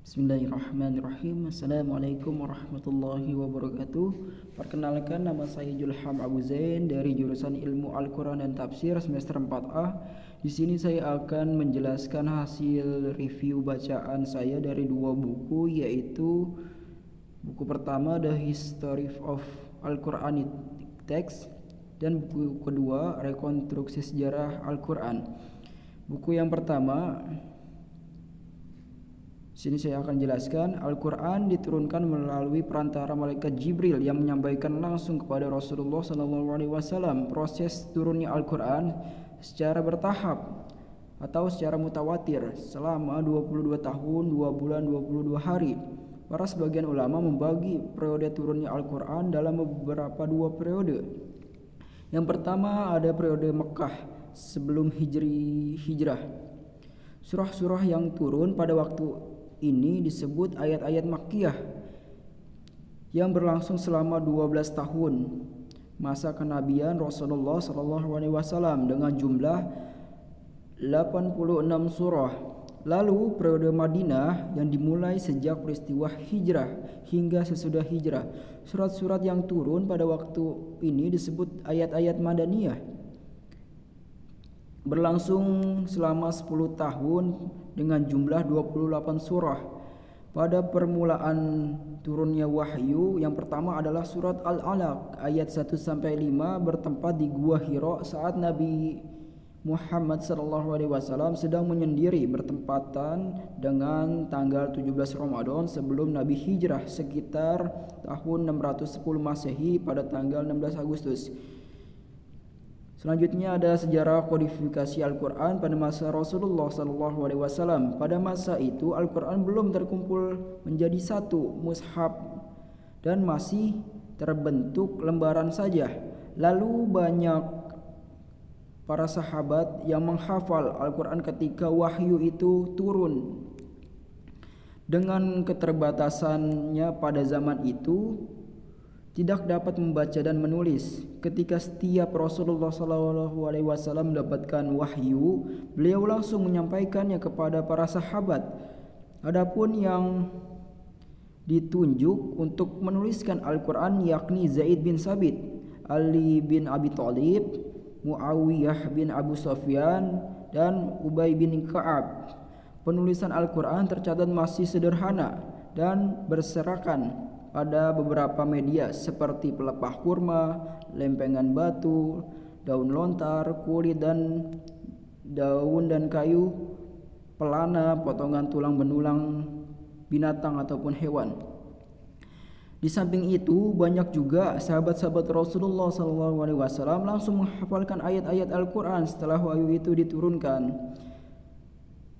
Bismillahirrahmanirrahim. Assalamualaikum warahmatullahi wabarakatuh. Perkenalkan, nama saya Julham Abu Zain dari jurusan Ilmu Al-Quran dan Tafsir semester 4A. Di sini saya akan menjelaskan hasil review bacaan saya dari dua buku, yaitu buku pertama The History of Al-Quranic Text dan buku kedua Rekonstruksi Sejarah Al-Quran. Buku yang pertama, sini saya akan jelaskan, Al-Quran diturunkan melalui perantara malaikat Jibril yang menyampaikan langsung kepada Rasulullah SAW. Proses turunnya Al-Quran secara bertahap atau secara mutawatir selama 22 tahun, 2 bulan, 22 hari. Para sebagian ulama membagi periode turunnya Al-Quran dalam beberapa dua periode. Yang pertama ada periode Mekah sebelum hijrah. Surah-surah yang turun pada waktu ini disebut ayat-ayat Makkiyah yang berlangsung selama 12 tahun masa kenabian Rasulullah SAW dengan jumlah 86 surah. Lalu periode Madinah yang dimulai sejak peristiwa hijrah hingga sesudah hijrah. Surat-surat yang turun pada waktu ini disebut ayat-ayat Madaniyah, berlangsung selama 10 tahun dengan jumlah 28 surah. Pada permulaan turunnya wahyu, yang pertama adalah surat Al-Alaq ayat 1-5 bertempat di Gua Hira saat Nabi Muhammad SAW sedang menyendiri, bertempatan dengan tanggal 17 Ramadan sebelum Nabi hijrah sekitar tahun 610 Masehi pada tanggal 16 Agustus. Selanjutnya ada sejarah kodifikasi Al-Quran pada masa Rasulullah SAW. Pada masa itu Al-Quran belum terkumpul menjadi satu mushaf dan masih terbentuk lembaran saja. Lalu banyak para sahabat yang menghafal Al-Quran ketika wahyu itu turun. Dengan keterbatasannya pada zaman itu, tidak dapat membaca dan menulis. Ketika setiap Rasulullah SAW mendapatkan wahyu, beliau langsung menyampaikannya kepada para sahabat. Adapun yang ditunjuk untuk menuliskan Al-Quran yakni Zaid bin Sabit, Ali bin Abi Thalib, Muawiyah bin Abu Sufyan, dan Ubay bin Ka'ab. Penulisan Al-Quran tercatat masih sederhana dan berserakan pada beberapa media seperti pelepah kurma, lempengan batu, daun lontar, kulit dan daun dan kayu, pelana, potongan tulang benulang binatang ataupun hewan. Di samping itu, banyak juga sahabat-sahabat Rasulullah SAW langsung menghafalkan ayat-ayat Al-Quran setelah wahyu itu diturunkan.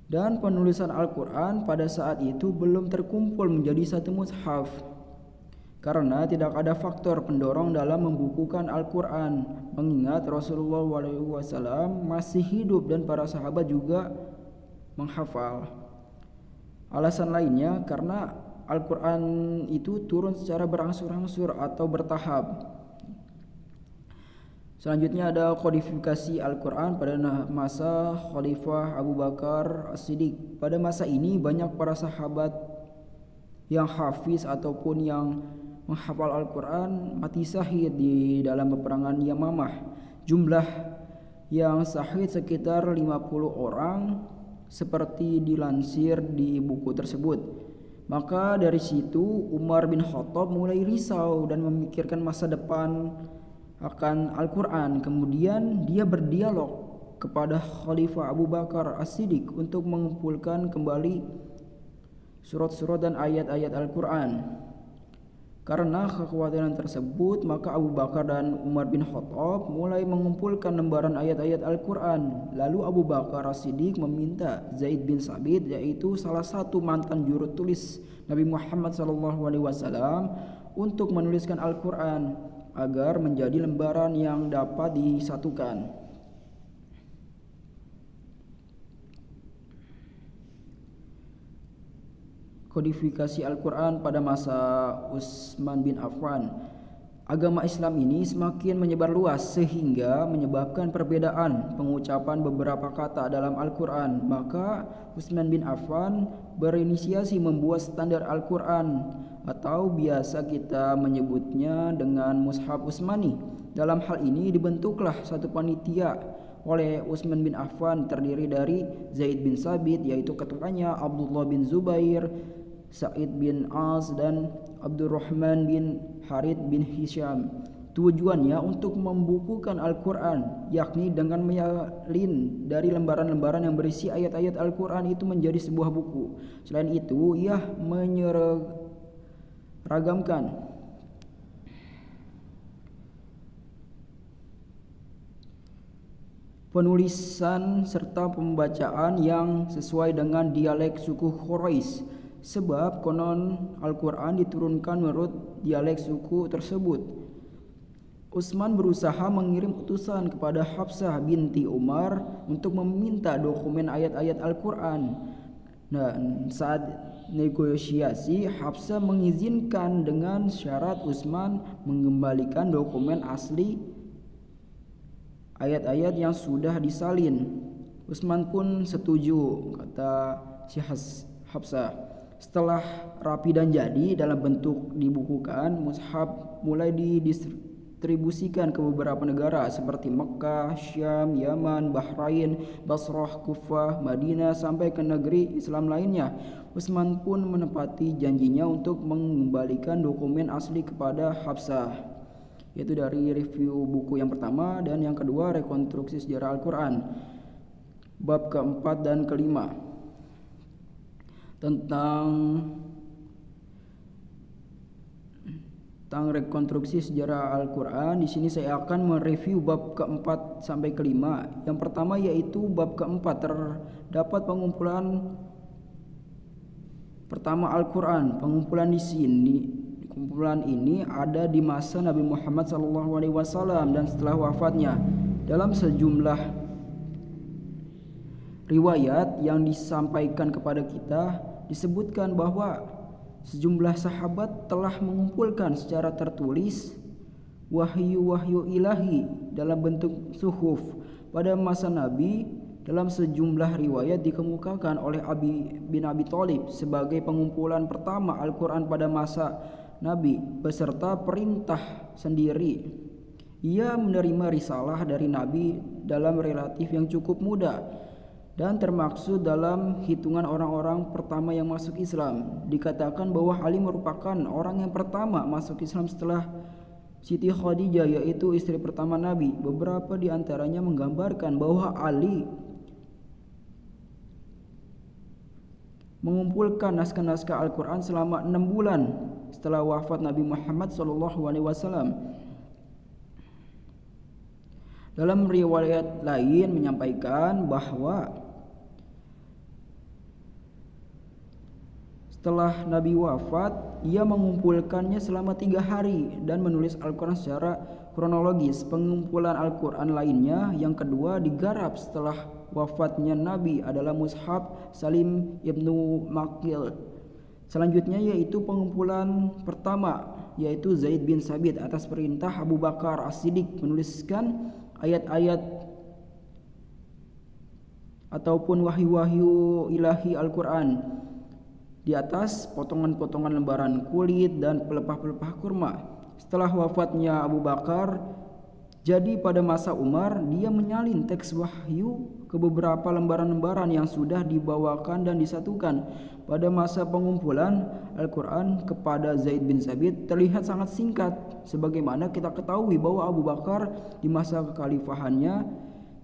Dan penulisan Al-Quran pada saat itu belum terkumpul menjadi satu mushaf, karena tidak ada faktor pendorong dalam membukukan Al-Quran, mengingat Rasulullah SAW masih hidup dan para sahabat juga menghafal. Alasan lainnya karena Al-Quran itu turun secara berangsur-angsur atau bertahap. Selanjutnya ada kodifikasi Al-Quran pada masa Khalifah Abu Bakar As-Siddiq. Pada masa ini banyak para sahabat yang hafiz ataupun yang menghafal Al-Quran mati syahid di dalam peperangan Yamamah. Jumlah yang syahid sekitar 50 orang seperti dilansir di buku tersebut. Maka dari situ Umar bin Khattab mulai risau dan memikirkan masa depan akan Al-Quran. Kemudian dia berdialog kepada Khalifah Abu Bakar As-Siddiq untuk mengumpulkan kembali surat-surat dan ayat-ayat Al-Quran. Karena kekhawatiran tersebut, maka Abu Bakar dan Umar bin Khattab mulai mengumpulkan lembaran ayat-ayat Al-Quran. Lalu Abu Bakar As-Siddiq meminta Zaid bin Sabit, yaitu salah satu mantan juru tulis Nabi Muhammad SAW, untuk menuliskan Al-Quran agar menjadi lembaran yang dapat disatukan. Kodifikasi Al-Quran pada masa Utsman bin Affan. Agama Islam ini semakin menyebar luas sehingga menyebabkan perbedaan pengucapan beberapa kata dalam Al-Quran. Maka Utsman bin Affan berinisiasi membuat standar Al-Quran atau biasa kita menyebutnya dengan Mushaf Utsmani. Dalam hal ini dibentuklah satu panitia oleh Utsman bin Affan terdiri dari Zaid bin Sabit yaitu ketuanya, Abdullah bin Zubair, Sa'id bin As dan Abdurrahman bin Harith bin Hisham. Tujuannya untuk membukukan Al-Quran, yakni dengan menyalin dari lembaran-lembaran yang berisi ayat-ayat Al-Quran itu menjadi sebuah buku. Selain itu, ia menyeragamkan penulisan serta pembacaan yang sesuai dengan dialek suku Quraisy. Sebab konon Al-Quran diturunkan menurut dialek suku tersebut. Utsman berusaha mengirim utusan kepada Hafsah binti Umar untuk meminta dokumen ayat-ayat Al-Quran. Dan saat negosiasi, Hafsah mengizinkan dengan syarat Utsman mengembalikan dokumen asli ayat-ayat yang sudah disalin. Utsman pun setuju, kata si Hafsah. Setelah rapi dan jadi dalam bentuk dibukukan, mushaf mulai didistribusikan ke beberapa negara seperti Mekkah, Syam, Yaman, Bahrain, Basrah, Kufah, Madinah sampai ke negeri Islam lainnya. Utsman pun menepati janjinya untuk mengembalikan dokumen asli kepada Hafsah. Yaitu dari review buku yang pertama, dan yang kedua rekonstruksi sejarah Al-Quran bab keempat dan kelima. Tentang rekonstruksi sejarah Al-Quran, di sini saya akan mereview bab keempat sampai kelima. Yang pertama yaitu bab keempat, terdapat pengumpulan pertama Al-Quran. Pengumpulan ini ada di masa Nabi Muhammad SAW dan setelah wafatnya. Dalam sejumlah riwayat yang disampaikan kepada kita disebutkan bahwa sejumlah sahabat telah mengumpulkan secara tertulis wahyu-wahyu ilahi dalam bentuk suhuf pada masa Nabi. Dalam sejumlah riwayat dikemukakan oleh Ali bin Abi Thalib sebagai pengumpulan pertama Al-Quran pada masa Nabi beserta perintah sendiri. Ia menerima risalah dari Nabi dalam relatif yang cukup muda dan termaksud dalam hitungan orang-orang pertama yang masuk Islam. Dikatakan bahwa Ali merupakan orang yang pertama masuk Islam setelah Siti Khadijah, yaitu istri pertama Nabi. Beberapa di antaranya menggambarkan bahwa Ali mengumpulkan naskah-naskah Al-Quran selama 6 bulan setelah wafat Nabi Muhammad SAW. Dalam riwayat lain menyampaikan bahwa setelah Nabi wafat, ia mengumpulkannya selama 3 hari dan menulis Al-Quran secara kronologis. Pengumpulan Al-Quran lainnya yang kedua digarap setelah wafatnya Nabi adalah Mushaf Salim ibnu Maqil. Selanjutnya yaitu pengumpulan pertama yaitu Zaid bin Sabit atas perintah Abu Bakar As-Siddiq menuliskan ayat-ayat ataupun wahyu-wahyu ilahi Al-Quran di atas potongan-potongan lembaran kulit dan pelepah-pelepah kurma. Setelah wafatnya Abu Bakar, jadi pada masa Umar, dia menyalin teks wahyu ke beberapa lembaran-lembaran yang sudah dibawakan dan disatukan. Pada masa pengumpulan Al-Quran kepada Zaid bin Sabit terlihat sangat singkat, sebagaimana kita ketahui bahwa Abu Bakar di masa kekhalifahannya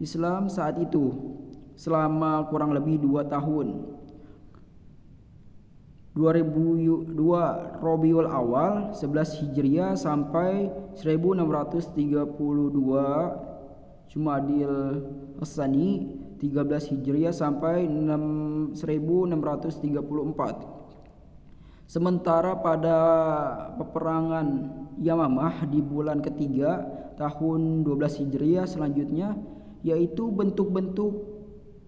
Islam saat itu selama kurang lebih 2 tahun. 2002 Rabiul Awal 11 Hijriah sampai 1632 Jumadil Tsani 13 Hijriah sampai 1634. Sementara pada peperangan Yamamah di bulan ketiga tahun 12 Hijriah selanjutnya, yaitu bentuk-bentuk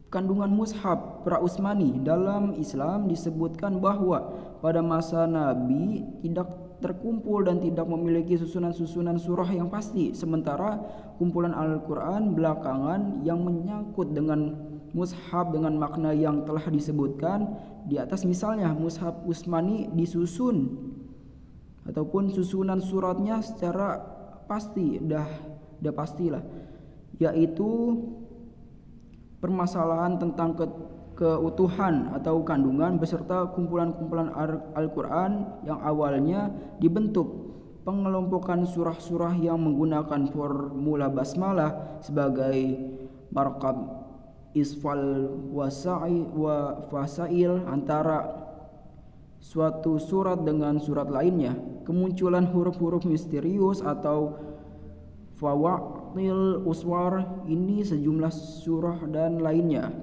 kandungan mushaf pra-Utsmani. Dalam Islam disebutkan bahwa pada masa Nabi tidak terkumpul dan tidak memiliki susunan-susunan surah yang pasti, sementara kumpulan Al-Quran belakangan yang menyangkut dengan mushaf dengan makna yang telah disebutkan di atas. Misalnya mushaf Utsmani disusun ataupun susunan suratnya secara pasti, dah pastilah, yaitu permasalahan tentang keutuhan atau kandungan beserta kumpulan-kumpulan Al-Quran yang awalnya dibentuk pengelompokan surah-surah yang menggunakan formula basmalah sebagai markab isfal wa fasail antara suatu surat dengan surat lainnya. Kemunculan huruf-huruf misterius atau fawatil uswar ini sejumlah surah dan lainnya.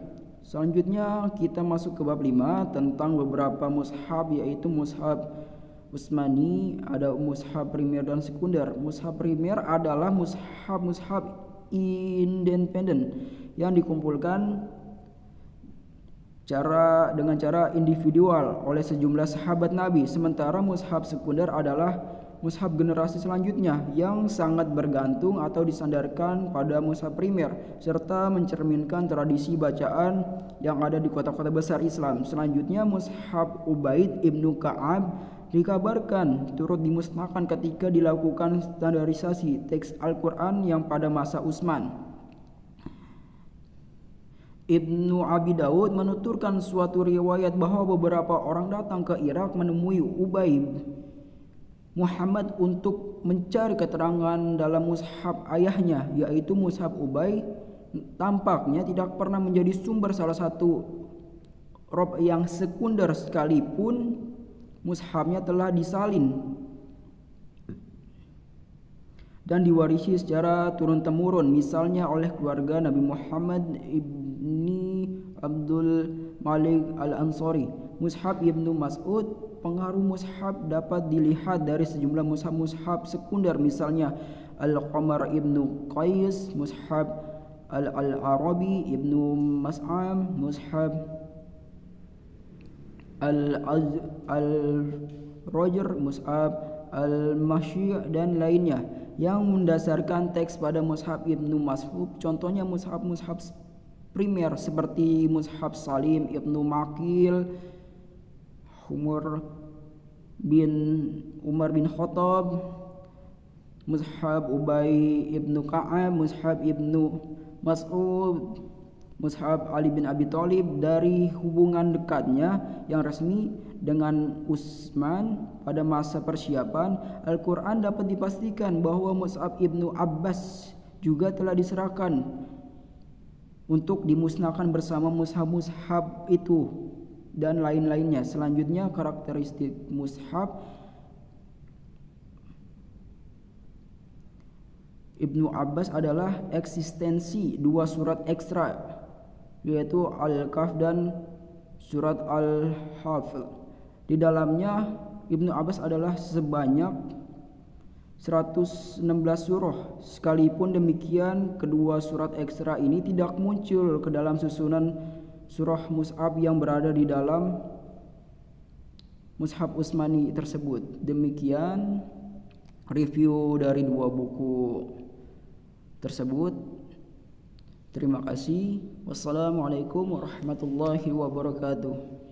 Selanjutnya kita masuk ke bab 5 tentang beberapa mushaf, yaitu mushaf Utsmani. Ada mushaf primer dan sekunder. Mushaf primer adalah mushaf independen yang dikumpulkan dengan cara individual oleh sejumlah sahabat Nabi. Sementara mushaf sekunder adalah mushaf generasi selanjutnya yang sangat bergantung atau disandarkan pada mushaf primer serta mencerminkan tradisi bacaan yang ada di kota-kota besar Islam. Selanjutnya mushaf Ubaid ibnu Ka'ab dikabarkan turut dimusnahkan ketika dilakukan standarisasi teks Al-Quran yang pada masa Utsman. Ibnu Abi Daud menuturkan suatu riwayat bahwa beberapa orang datang ke Irak menemui Ubaid Muhammad untuk mencari keterangan dalam mushaf ayahnya, yaitu mushaf Ubaid. Tampaknya tidak pernah menjadi sumber salah satu rob yang sekunder sekalipun mushafnya telah disalin dan diwarisi secara turun-temurun, misalnya oleh keluarga Nabi Muhammad ibni Abdul Malik al-Ansari. Mushaf Ibnu Mas'ud. Pengaruh mushaf dapat dilihat dari sejumlah mushaf sekunder, misalnya Al-Qamar ibnu Qais, mushaf Al-Arabi ibnu Mas'am, mushaf Al-Roger, mushaf Al-Mashi' dan lainnya yang mendasarkan teks pada mushaf Ibnu Mas'ud. Contohnya mushaf primer seperti mushaf Salim ibnu Makil, Umar bin Khattab, mushaf Ubay ibnu Ka'ab, mushaf Ibnu Mas'ud, mushaf Ali bin Abi Thalib. Dari hubungan dekatnya yang resmi dengan Utsman pada masa persiapan Al-Quran dapat dipastikan bahwa mushaf Ibnu Abbas juga telah diserahkan untuk dimusnahkan bersama mushaf-mushaf itu dan lain-lainnya. Selanjutnya karakteristik mushaf Ibnu Abbas adalah eksistensi dua surat ekstra, yaitu Al-Kahf dan surat Al-Hafl. Di dalamnya Ibnu Abbas adalah sebanyak 116 surah. Sekalipun demikian, kedua surat ekstra ini tidak muncul ke dalam susunan surah mushaf yang berada di dalam mushaf Utsmani tersebut. Demikian review dari dua buku tersebut. Terima kasih. Wassalamualaikum warahmatullahi wabarakatuh.